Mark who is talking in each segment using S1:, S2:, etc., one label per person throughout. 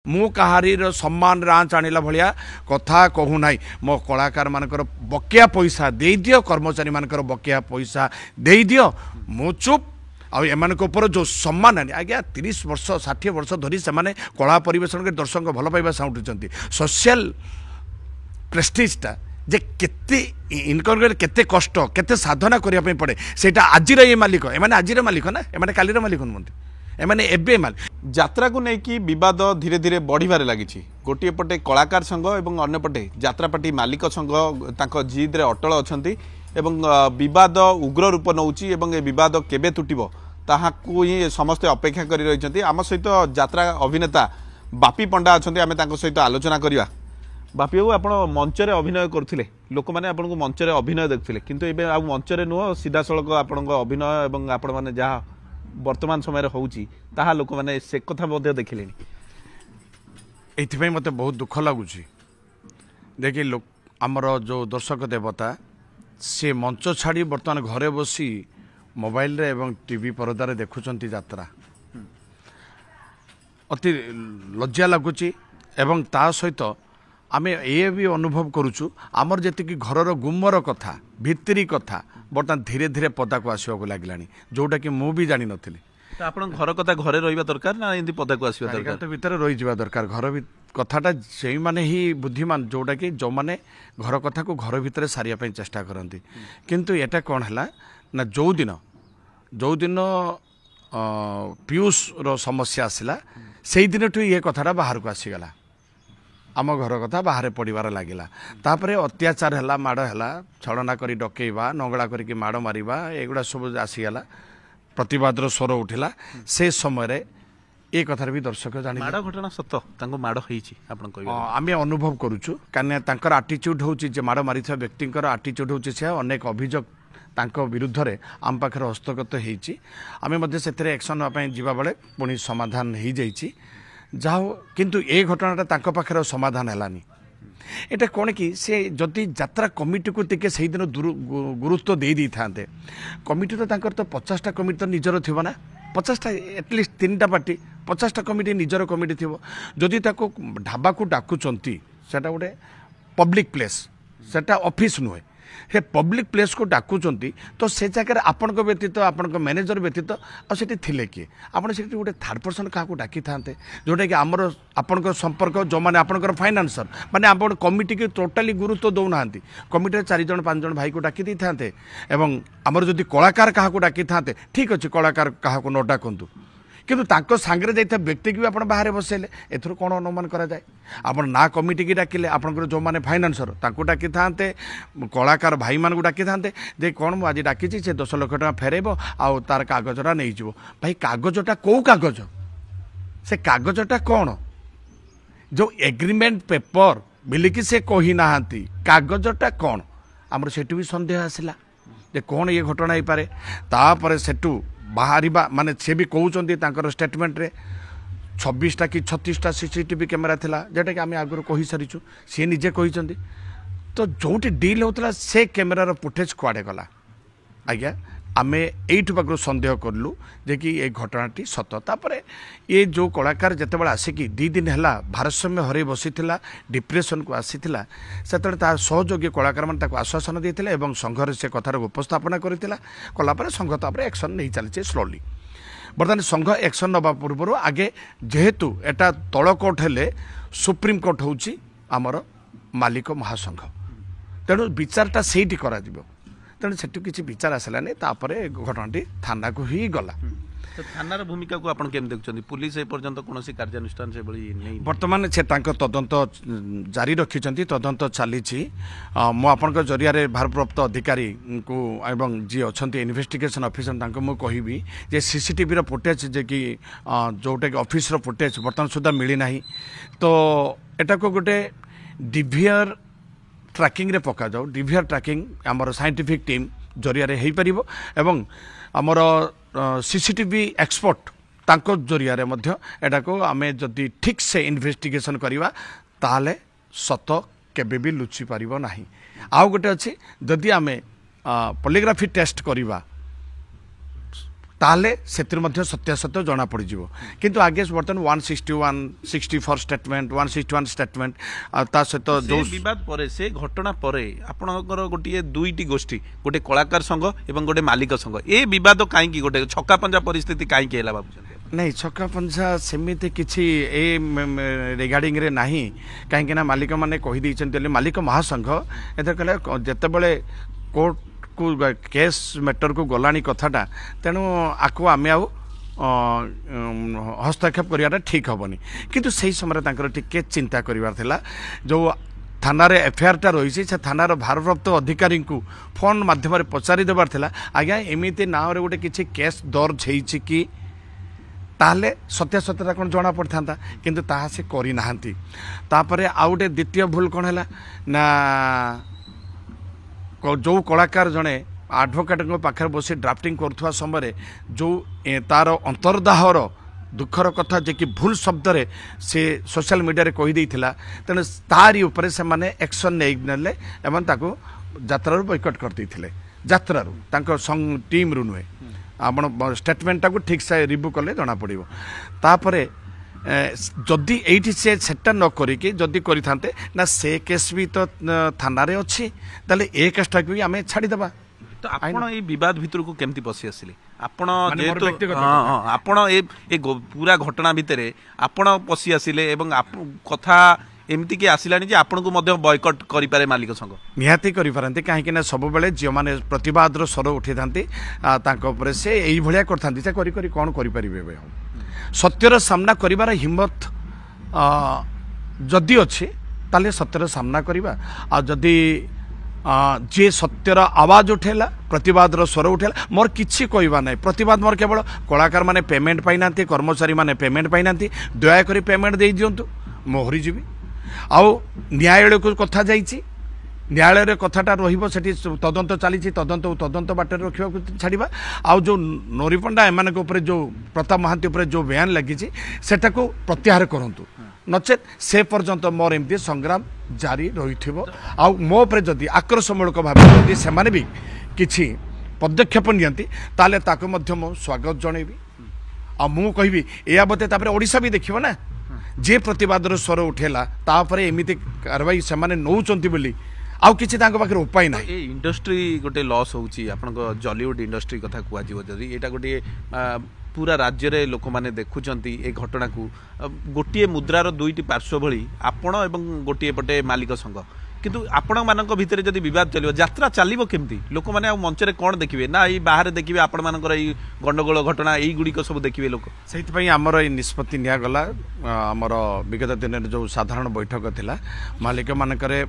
S1: मु कहारीर सम्मान रांच आणला भाया कथा कहूना मो कलाकार मानकर बकिया पैसा दे दियो कर्मचारी मानकर बकिया पैसा दे दियो मु चुप आम जो सम्मान आज्ञा 30 वर्ष 60 वर्ष धरी से कला परिवेशन के दर्शक भल पाइबा साउंटुचंती सोशल प्रेस्टिजटा जे केते इनकम केते कष्ट केते साधना करने पड़े सेटा आजिर ये मालिक एमाने आजिर मालिक ना एमाने कालीर मालिक नुहंती एमाने एबे मालिक
S2: यात्रा को लेकिन विवाद धीरे धीरे बढ़िबारे लगी गोटे पटे कलाकार संघ और अन्य पटे यात्रा पार्टी मालिक संघ तांको जिद रे अटल अछंती एवं विवाद उग्र रूप नौची एवं ए विवाद केबे तुटिबो ताहाकू ही समस्ते अपेक्षा करि रहिछंती आम सहित यात्रा अभिनेता बापी पंडा अछंती आमे तांको सहित आलोचना करिवा बापी बाबू आपण मंच रे अभिनय करथिले लोक माने आपन को मंच रे अभिनय देखथिले किंतु एबे आ मंच रे नुह सीधा सळक आपन को अभिनय एवं आपण माने जहा वर्तमान समय रे होउची ताहा लोक माने से कथा मध्ये देखिलेनी
S1: एथिपई मते बहुत दुख लागुची देखि लोक हमर जो दर्शक देवता से मंच छाड़ी बर्तमान घरे बसी मोबाइल रे एवं टीवी परदारे देखुचंती यात्रा अति लज्जा लगुची एवं ता सहित आमे ये भी अनुभव करुचु आमर जेतिकी घरर गुमर कथा भितरी कथा बर्तमान धीरे धीरे पदा को आसवा लगिलानी जोटा कि मु भी जानी नथिली
S2: तो आपण घर कथा घरे रहिबा दरकार ना एंदी पदा को आसवा दरकार
S1: तो भीतर रही जिबा दरकार घर भी कथाटा से माने ही बुद्धिमान जोटा कि जो माने घर कथा को घर भितर सारिया पे चेष्टा करंती किंतु एटा कोन हला ना जो दिन पीयूष रो समस्या आसिला से दिन ठू ये कथाटा बाहर को आसीगला आम घर कथा बाहर पड़ार लगिला तापर अत्याचार है माड़ है छलना कर डकईवा नंगड़ा करके माड़ मारिबा एगुड़ा सब आसीगला प्रतिवाद स्वर उठिला से समय ए कथार भी दर्शक जानी
S2: माड़ घटना सत तांको माड़ होईची आपण कहबा
S1: आमे अनुभव करूछु काने तांकर एटीट्यूड होची जे माड़ मारिथा व्यक्तिकर एटीट्यूड होची से अनेक अभियोग तांको विरुद्ध रे आम पाखर हस्तगत होईची आमे मध्ये सेतरे एक्शन अपन जीवा बेले पुनी समाधान हो जाईची जाओ किंतु ए घटनाटा तांको पाखर समाधान हलानी एटा कोन कि से जदि यात्रा कमिटी को टिके सही दिन गुरुत्व दे दी थांते कमिटी तो तांकर तो 50टा कमिटी तो निजर थिबो ना 50टा एटलिस्ट 3टा पार्टी 50टा कमिटी निजर कमिटी थिबो जदि ताको ढाबा को डाकुचंती सेटा गोटे पब्लिक प्लेस सेटा ऑफिस नुहे हे पब्लिक प्लेस को डाकुचंती तो से जगह आपण को व्यतीत आपण को मैनेजर व्यतीत आ सेठी थिले कि आपण सेठी गोटे थर्ड पर्सन का डाकी थांते जोटा कि आमर आपण को संपर्क जो माने आपण फाइनेंसर माने आपण कमिटी के टोटाली गुरुत्व दौना कमिटी 4 जन 5 जन भाई को डाकी दी थांते एवं आमर जदि कलाकार का डाकी थांते ठीक अच्छे कलाकार का न डाकंतु किंतु तांको सांगरे जाइथा व्यक्ति की आपण बाहर बसेले एथरो कोन अनुमान करा जाए आपण ना कमिटी की डाकिले आपण जो माने फाइनेंसर तांको डाकी थांते कलाकार भाई मान को डाकी थांते जे कोन मु आज डाकी से 10 लाख टका फेरेबो आ तार कागजटा नै जिवो भाई कागजटा को कागज से कागजटा कोन जो एग्रीमेंट पेपर बिलिकी से कही नाहांती कागजटा कोन हमर सेटु भी संदेह आसिला जे कोन ये घटना ही पारे तापर सेटु बाहरिबा माने से भी कहउचंती तांकर स्टेटमेंट रे 26टा कि 36टा सीसीटीवी कैमेरा थिला जेटा कि आमे आगुर कहि सारिछु से निजे कहिचंती तो जोटी डील होतला से कैमेरार फुटेज कुआडे गला आज्ञा आमे एठु पाखरु संदेह करलु जे कि ए घटनाटी सत तापर ये जो कलाकार जेतेबेला आसिकी 2 दिन हला भारसाम्य हरे बसिथिला डिप्रेशन को आसीथिला सेतरे तार सहयोगी कलाकार मन ताको आश्वासन देथिले एवं संघर से कथार उपस्थापना करिथिला कला पर संघ तापर एक्शन नै चलचे स्लोली बर्तमान संघ एक्शन नबा पूर्व आगे जेहेतु एटा तळ कोर्ट हेले सुप्रीम कोर्ट होउची आमर मालिक महासंघ तेणु विचारटा सेठी करा दिबो तेणु सेठू किसी विचार आसलानी तापरे घटनाटी थाना को ही गला
S2: तो थानार भूमिका को आपण केम देखछन्ती पुलिस ए पर्यंत कोनोसी कार्यानुष्ठान से बळी नै
S1: वर्तमान से तांको तदंत जारी रखिछन्ती तदंत चालीछि मो आपनक जरिया रे भारप्राप्त अधिकारी को एवं जी अछन्ती इन्वेस्टिगेशन ऑफिसर तांको मो कहिबी जे सीसीटीवी रो फुटेज जे कि जोटा कि ऑफिस रो फुटेज वर्तमान सुधा मिली नाही तो एटा को गोटे डिवियर ट्रैकिंग रे पका जाओ डिवियर ट्रैकिंग आमर साइंटिफिक टीम जरिया रे हेई परिबो एवं आमर सीसीटीवी एक्सपर्ट तांको जरिया रे मध्य एटा को आमे जदि ठीक से इन्वेस्टिगेशन करिवा ताले सत केबे भी लुचि परिबो नाही आउ गोटे अछि जदि आमे पॉलीग्राफी टेस्ट करिवा ताले सेतिर मध्य सत्यासत्य जना पड़ जिवो किंतु आगे बर्तमान 161 64 स्टेटमेंट 161 स्टेटमेंट ता सहित जो
S2: विवाद परे से घटना परे आपणकर गोटे दुईटी गोष्ठी गोटे कलाकार संघ एवं गोटे मालिक संघ ए विवाद कहीं गोटे छक्का पंजा परिस्थिति कहीं है बाबू
S1: नहीं छक्का पंजा सेमिति किछि ए रिगार्डिंग रे नाही कहीं ना मालिक माने कहि दैछन्ते मालिक महासंघ एते कहले जते बेले कोर्ट को केस मैटर को गलानी कथाटा तेणु आकु आमे आउ हस्तक्षेप करियाटा ठीक हेनी किंतु सही समय टिके चिंता करिवार थिला जो थाना एफआईआर टा रही से थानार भारप्राप्त अधिकारी को फोन माध्यम पचारि देवार थिला आज्ञा एमिति नाम रे गोटे किछि केस दर्ज हेछि कि ताहले सत्यासत्यता कौन जना पड़ता किंतु ताहा से करि नाहंती तापरे आउ गोटे द्वितीय भूल कौन है ना जो कलाकार जड़े आडभोकेट पाखे बसी ड्राफ्टिंग करुवा समय जो तार अंतर्दाहर दुखर कथा जे कि भूल शब्द रे से सोशल मीडिया रे कहि देइथिला तेणु तारी उपरे से माने एक्शन नेले एवं ताको यात्रारू बॉयकट कर देइथिले यात्रारू तांको संग टीम रु नुहे आपण स्टेटमेंट टाको ठीक से रिव्यू कले जना पड़िबो तापरे जदि एठी से सेटा न करिके जदि करिथांते ना से केस भी तो थाना रे अछि ताले ए केसटा को आमे छाडी देबा
S2: तो आपण ए विवाद भीतर को केमती पसी आसिले आपण जेतु हां आपण ए पूरा घटना भितरे आपण पसी आसिले एवं कथा एमती कि आसिलानी जे आपण को मध्य बॉयकट करि पारे मालिक संग
S1: निहाती करि पारंती काहे कि ना सब बेले जे माने प्रतिवाद रो स्वर उठी थांती तांको ऊपर से एई भलिया करथांती से करि करि कोन करि परिबे बे सत्यर सामना करिवार हिम्मत जदि अच्छे ताले सत्यर सामना करिबा आ जदि जे सत्यर आवाज उठेला प्रतिवाद स्वर उठेला मोर किछि कहवा ना प्रतिवाद मोर केवल कलाकार माने पेमेंट पाई नांती कर्मचारी माने पेमेंट पाई नांती दया करी पेमेंट दे दियंतु मोहरी जीवी आउ न्यायालय को कथा जाइछि न्यायालय कथाटा रही तदंत चली तदंत बाटे रखा छाड़ा आउ जो नोरीपंडा एम जो प्रताप महांती उपर जो बयान लगी सेटा को प्रत्याहार करंतु नचेत से पर्यंत मोर एमती संग्राम जारी रही आउ मो उपरे जदि आक्रोशमूलक भाव जदि सेमाने भी किछि पदक्षेप नियंती ताले ताको मध्य मो स्वागत जनइबी आ मु कहबी या बते तापरे ओडिसा भी देखिबो ना जे प्रतिवादर स्वर उठेला तापरे एमिति कार्रवाई सेमाने नौचंती बोली आउ किछि तांको पाखर उपाय ना
S2: ए इंडस्ट्री गोटे लॉस होउची आपनको जॉलीवुड इंडस्ट्री कथा कुआ जीवो जदी एटा गोटे पूरा राज्य रे लोक माने देखुचंती ए घटना को गोटे मुद्रार दुईटी पार्श्व भली आपण एवं गोटे पटे मालिक संघ किंतु आपण मानक भितर जदी विवाद चलियो यात्रा चलिबो केमती लोक माने मंच रे कोन देखिबे ना ई बाहर देखिबे आपण मानकर ई गंडगोल घटना एई गुडी को सब देखिबे लोक
S1: सेति पई हमर ई निष्पत्ति निया गला हमर विगत दिन जो साधारण बैठक थिला मालिक मानकरे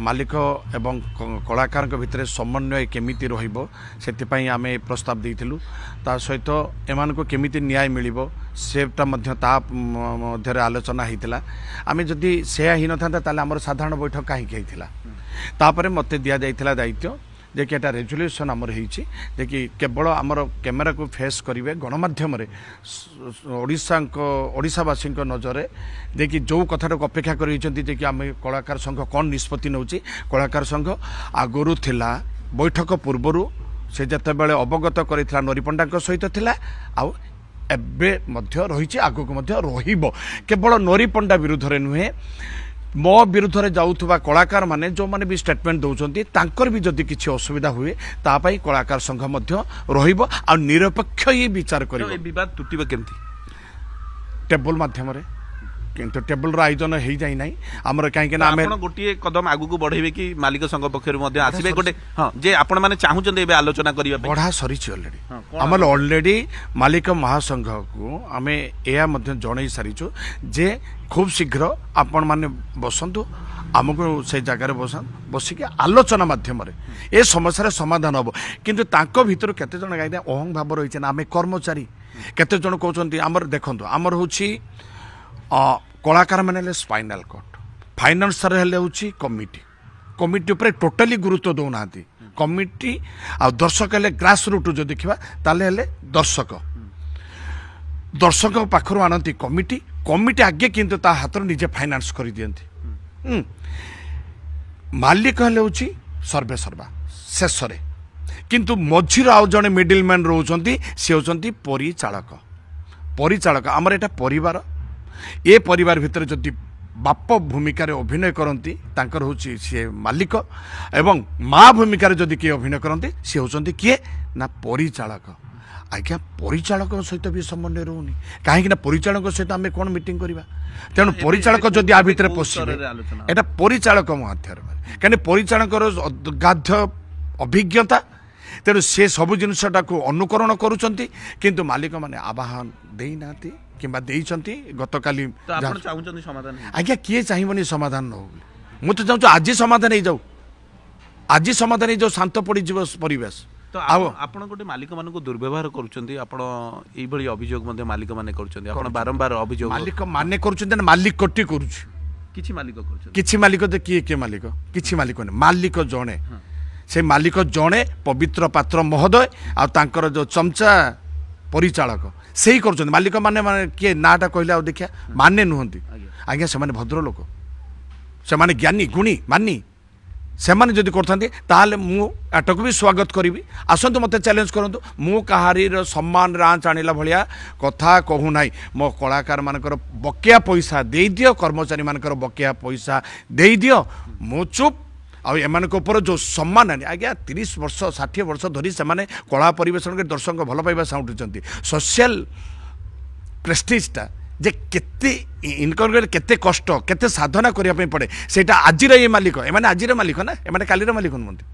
S1: मालिक एवं कलाकार के भितर समन्वय केमिति रहिबो सेति पई आमे प्रस्ताव देइथिलु ता सहित एमान को केमिति न्याय मिलिबो सेटा मध्य ता मध्य आलोचना हेतिला आमे जदी सेया हिन थांता ताले हमर साधारण बैठक काहे हेतिला तापरे मते दिया जाइथिला दायित्व जे कि एटा रेजोल्यूशन हमर हेछि जे कि केवल हमर कैमेरा को फेस करिवे गणमाध्यम रे ओडिशावासी नजर जे कि जो कथाटा को अपेक्षा करिसेंती जे कि आमे कलाकार संघ कोन निष्पत्ति नउची कलाकार संघ आगुरु थिला बैठक पूर्वरु से जते बेले अवगत करिथिला नोरीपंडा सहित थिला आउ एबे मध्य रही आगु रहिबो केवल नोरीपंडा विरुद्ध रे नुहे मो विरुद्ध रे जाउथबा कलाकार माने जो माने भी स्टेटमेंट दउचंती तांकर भी जदी किछि असुविधा हुए ता पई कलाकार संघ मध्य रहिबो आ निरपेक्ष ही विचार करिबो
S2: ए विवाद टुटिबो केमती
S1: टेबल माध्यम रे किंतु टेबल रो आयोजन हेई जाई नाही हमर काहे के ना
S2: आपण गोटिए कदम आगु को बढ़ेबे कि मालिक संघ पक्षर मध्य आसीबे गोटे हां जे आपण माने चाहुचंदे एबे आलोचना करिबा
S1: बढ़ा सरीछि ऑलरेडी हमर ऑलरेडी मालिक महासंघ को आमे एया मध्य जणै सारिछु जे खूब शीघ्र आपण माने बसंतु आमको से जगार बसिक आलोचना माध्यम ए समस्या समाधान हम किंतु तांको भीतर केते जण गाइदा अहं भाव रही आम कर्मचारी केते जण कहउचंती हमर देखंतु हमर होछि कलाकार माने स्पाइनल कट फाइनान्सर हेले होछि कमिटी कमिटी ऊपर टोटली गुरुत्व दौना कमिटी आ दर्शक हेले ग्रास रूट जो देखा ताले हेले दर्शक दर्शक पाखर आनती कमिटी कमिटी आगे किंतु ता हाथ निजे फाइनान्स कर दियंती मालिक हेले होछि सर्वे सर्वा शेष रे किंतु मझीर आउ जड़े मिडिलमैन रोचंती से होचंती परिचालक परिचालक आमर एटा परिवार ए परिवार भितर जदि बाप भूमिका अभिनय करती तांकर होची सी मालिक एवं माँ भूमिका जदि किए अभिनय करती सी होचंती किए ना परिचालक आज्ञा परिचालक सहित भी समन्वय रोनी कहीं परिचालक सहित आम कौन मीटिंग करवा तेणु परिचालक जदि आ भितर पशिबे एटा परिचालक मध्य कहीं परिचालक गाध अभिज्ञता तेणु से सब जिनसटा को अनुकरण करुँच किंतु मालिक माने आवाहन देना कि गतकाली आज्ञा किए चाहिए समाधान न हो मु तो चाहूँ आज समाधान हो जाऊ आज समाधान हो जाऊ शांत पड़ परिवेश
S2: तो आपण गोटे मालिक मान दुर्व्यवहार करुँच आपण ये अभियोग मालिक मैंने कर बारंबार अभियोग
S1: मालिक माने कर मालिक कोटी करुँच किछि मालिक तो किए किए मालिक किछि मालिक नहीं मालिक जड़े से मालिक जड़े पवित्र पात्र महोदय आर जो चमचा परिचालक से ही कर मालिक माने माने किए नाटा कहले देखिया माने नुहंती आज्ञा से भद्र लोक से माने ज्ञानी गुणी मानी से माने जदि करते मु एटक भी स्वागत करी आसतु मत चैलेंज करूँ मु कहारीर सम्मान रांच आणला भाया कथा कहू ना मो कलाकार मानकर बकेया पैसा दे दियो कर्मचारी मानकर बकेया पैसा दे दियो मु चुप आम जो सम्मान आज्ञा 30 वर्ष 60 वर्ष धरी से कला परिवेशन के दर्शक भल पाइबा साउंटुचंती सोशल प्रेस्टिजटा जे केते इनकम केते कष्ट केते साधना करने पड़े सेटा आजिर ये मालिक एमाने आजिर मालिक ना एमाने कालीर मालिक नुहंती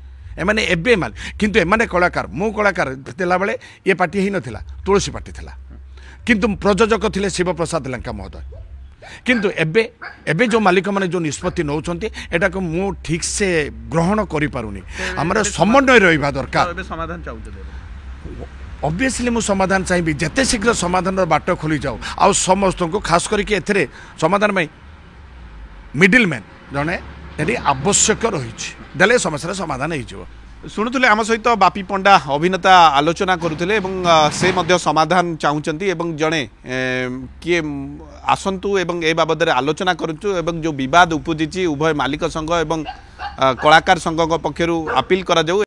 S1: एमाने एबे मालिक किंतु एमाने कलाकार मु कलाकार थिला बेले ये पार्टी ही नथिला तुलसी पार्टी थिला किंतु प्रयोजक थिले शिव प्रसाद लंका महोदय किंतु एबे एबे जो मालिक माने जो निष्पत्ति नौचंती एटा को मु ठीक से ग्रहण करि पारुनी हमर समन्वय रहिबा दरकार
S2: एबे समाधान चाहू
S1: ऑब्वियसली मु समाधान चाहिए जिते शीघ्र समाधान बाट खोली जाओ आ समस्त को खास करके एथरे समाधान में मिडिल मैन जने यदि आवश्यक रही देले समस्या समाधान हो
S2: शुणुले आम सहित बापी पंडा अभिनेता आलोचना करुले से मध्य समाधान चाहूँगी जड़े किए आसतु ए बाबद आलोचना करूँ जो विवाद उपजी उभय मालिक संघ एवं कलाकार संघ पक्षर अपील करा जाऊ